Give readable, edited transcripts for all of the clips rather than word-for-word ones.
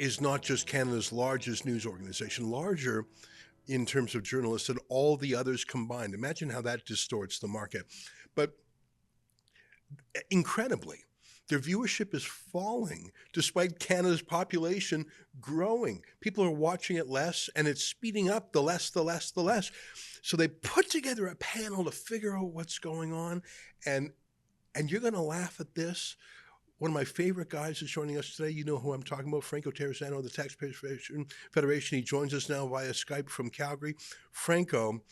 is not just Canada's largest news organization, larger in terms of journalists than all the others combined. Imagine how that distorts the market. But incredibly, their viewership is falling despite Canada's population growing. People are watching it less, and it's speeding up the less. So they put together a panel to figure out what's going on, and you're going to laugh at this. One of my favorite guys is joining us today. You know who I'm talking about, Franco Terrazzano of the Taxpayers Federation. He joins us now via Skype from Calgary. Franco,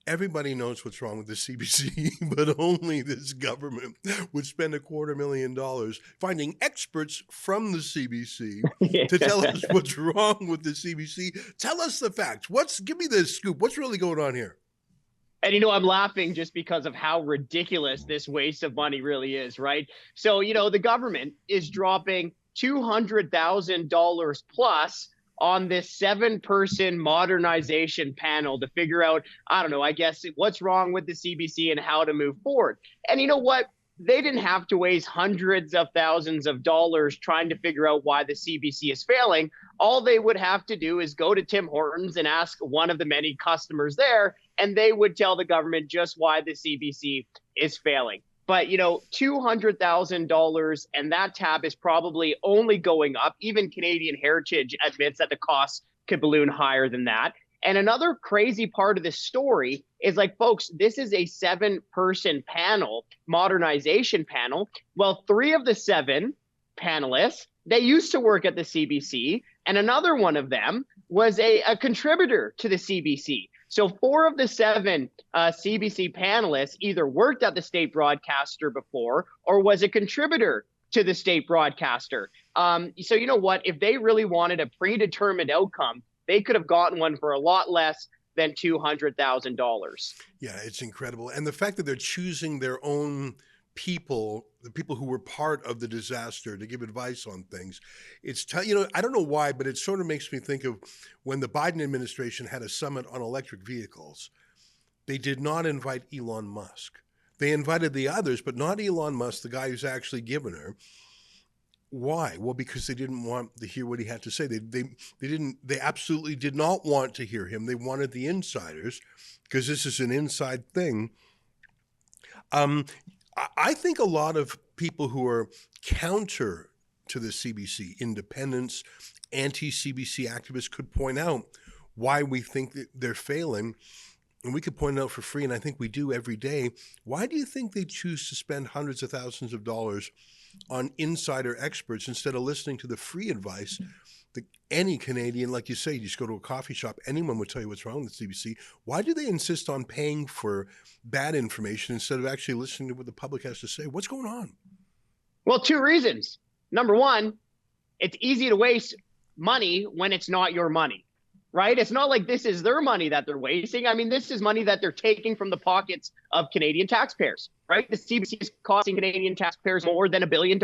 everybody knows what's wrong with the CBC, but only this government would spend $250,000 finding experts from the CBC to tell us what's wrong with the CBC. Tell us the facts. Give me the scoop. What's really going on here? And, I'm laughing just because of how ridiculous this waste of money really is, right? So, the government is dropping $200,000 plus on this 7-person modernization panel to figure out, I guess, what's wrong with the CBC and how to move forward. And you know what? They didn't have to waste hundreds of thousands of dollars trying to figure out why the CBC is failing. All they would have to do is go to Tim Hortons and ask one of the many customers there, and they would tell the government just why the CBC is failing. But, $200,000, and that tab is probably only going up. Even Canadian Heritage admits that the costs could balloon higher than that. And another crazy part of this story is folks, this is a 7-person panel, modernization panel. Well, 3 of the 7 panelists, they used to work at the CBC, and another one of them was a contributor to the CBC. So 4 of the 7 CBC panelists either worked at the state broadcaster before or was a contributor to the state broadcaster. So you know what? If they really wanted a predetermined outcome, they could have gotten one for a lot less than $200,000. Yeah, it's incredible. And the fact that they're choosing their own people, the people who were part of the disaster, to give advice on things. It's, I don't know why, but it sort of makes me think of when the Biden administration had a summit on electric vehicles. They did not invite Elon Musk. They invited the others, but not Elon Musk, the guy who's actually given her. Why? Well, because they didn't want to hear what he had to say. They absolutely did not want to hear him. They wanted the insiders, because this is an inside thing. I think a lot of people who are counter to the CBC, independents, anti-CBC activists, could point out why we think that they're failing. And we could point it out for free, and I think we do every day. Why do you think they choose to spend hundreds of thousands of dollars on insider experts instead of listening to the free advice that any Canadian, like you say, you just go to a coffee shop, anyone would tell you what's wrong with the CBC? Why do they insist on paying for bad information instead of actually listening to what the public has to say? What's going on? Well, 2 reasons. Number one, it's easy to waste money when it's not your money, right? It's not like this is their money that they're wasting. I mean, this is money that they're taking from the pockets of Canadian taxpayers, right? The CBC is costing Canadian taxpayers more than $1 billion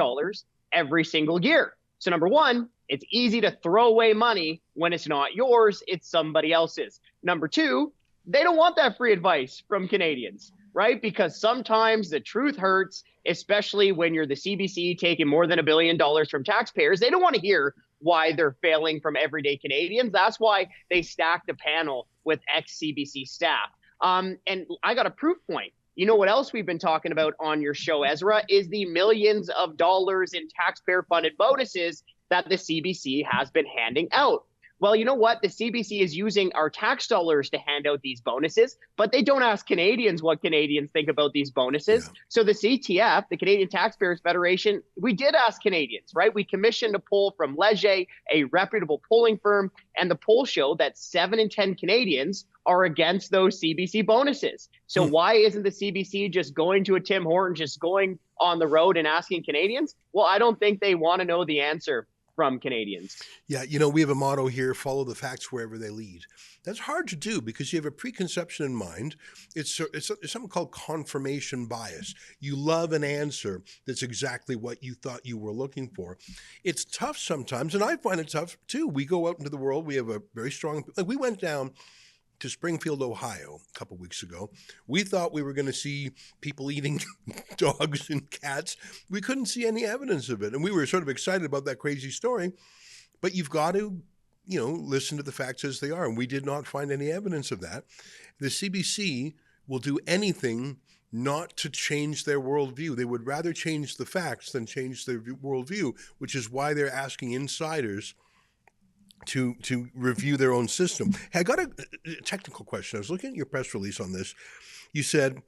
every single year. So number one, it's easy to throw away money when it's not yours, it's somebody else's. Number two, they don't want that free advice from Canadians, right? Because sometimes the truth hurts, especially when you're the CBC taking more than $1 billion from taxpayers. They don't want to hear why they're failing from everyday Canadians. That's why they stacked a panel with ex-CBC staff. And I got a proof point. You know what else we've been talking about on your show, Ezra, is the millions of dollars in taxpayer-funded bonuses that the CBC has been handing out. Well, you know what? The CBC is using our tax dollars to hand out these bonuses, but they don't ask Canadians what Canadians think about these bonuses. Yeah. So the CTF, the Canadian Taxpayers Federation, we did ask Canadians, right? We commissioned a poll from Leger, a reputable polling firm, and the poll showed that 7 in 10 Canadians are against those CBC bonuses. So why isn't the CBC just going to a Tim Hortons, just going on the road and asking Canadians? Well, I don't think they want to know the answer from Canadians. Yeah, we have a motto here: follow the facts wherever they lead. That's hard to do because you have a preconception in mind. It's something called confirmation bias. You love an answer that's exactly what you thought you were looking for. It's tough sometimes, and I find it tough too. We go out into the world. We have a very strong, we went down to Springfield, Ohio a couple of weeks ago. We thought we were going to see people eating dogs and cats. We couldn't see any evidence of it. And we were sort of excited about that crazy story. But you've got to, listen to the facts as they are. And we did not find any evidence of that. The CBC will do anything not to change their worldview. They would rather change the facts than change their worldview, which is why they're asking insiders to review their own system. Hey, I got a technical question. I was looking at your press release on this. You said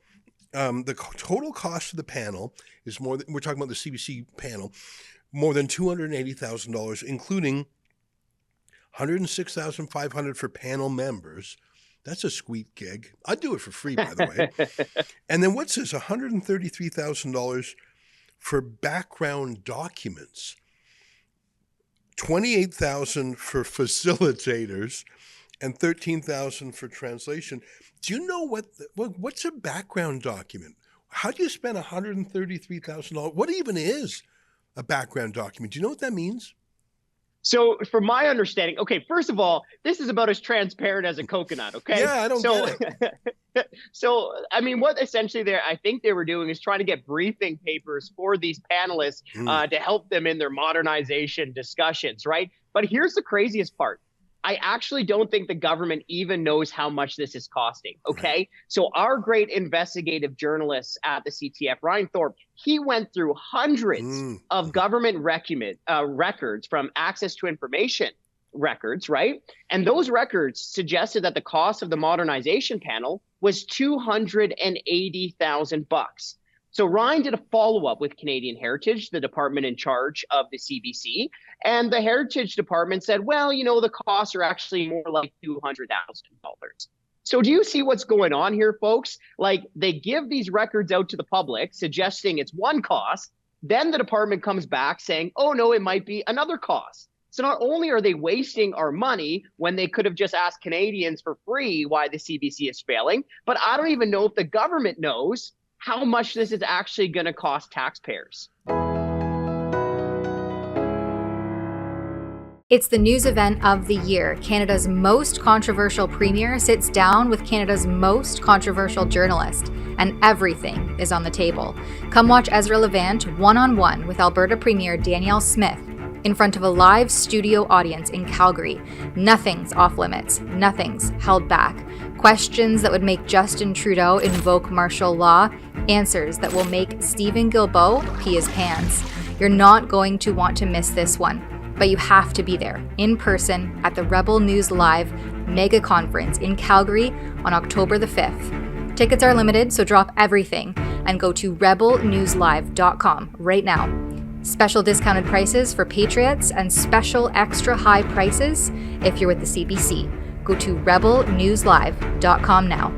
the total cost of the panel is more than, we're talking about the CBC panel, more than $280,000, including $106,500 for panel members. That's a sweet gig. I'd do it for free, by the way. And then what's this? $133,000 for background documents, $28,000 for facilitators, and $13,000 for translation. Do you know what's a background document? How do you spend $133,000? What even is a background document? Do you know what that means? So from my understanding, okay, first of all, this is about as transparent as a coconut, okay? Yeah, I don't get it. So, I mean, what essentially I think they were doing is trying to get briefing papers for these panelists to help them in their modernization discussions, right? But here's the craziest part. I actually don't think the government even knows how much this is costing, okay? Right. So our great investigative journalist at the CTF, Ryan Thorpe, he went through hundreds of government records from access to information records, right? And those records suggested that the cost of the modernization panel was $280,000. So Ryan did a follow-up with Canadian Heritage, the department in charge of the CBC, and the Heritage Department said, well, the costs are actually more like $200,000. So do you see what's going on here, folks? Like, they give these records out to the public, suggesting it's one cost. Then the department comes back saying, oh, no, it might be another cost. So not only are they wasting our money when they could have just asked Canadians for free why the CBC is failing, but I don't even know if the government knows how much this is actually going to cost taxpayers. It's the news event of the year. Canada's most controversial premier sits down with Canada's most controversial journalist, and everything is on the table. Come watch Ezra Levant one-on-one with Alberta Premier Danielle Smith in front of a live studio audience in Calgary. Nothing's off limits. Nothing's held back. Questions that would make Justin Trudeau invoke martial law. Answers that will make Stephen Guilbeault pee his pants. You're not going to want to miss this one, but you have to be there in person at the Rebel News Live mega conference in Calgary on October the 5th. Tickets are limited, so drop everything and go to rebelnewslive.com right now. Special discounted prices for Patriots and special extra high prices if you're with the CBC. Go to rebelnewslive.com now.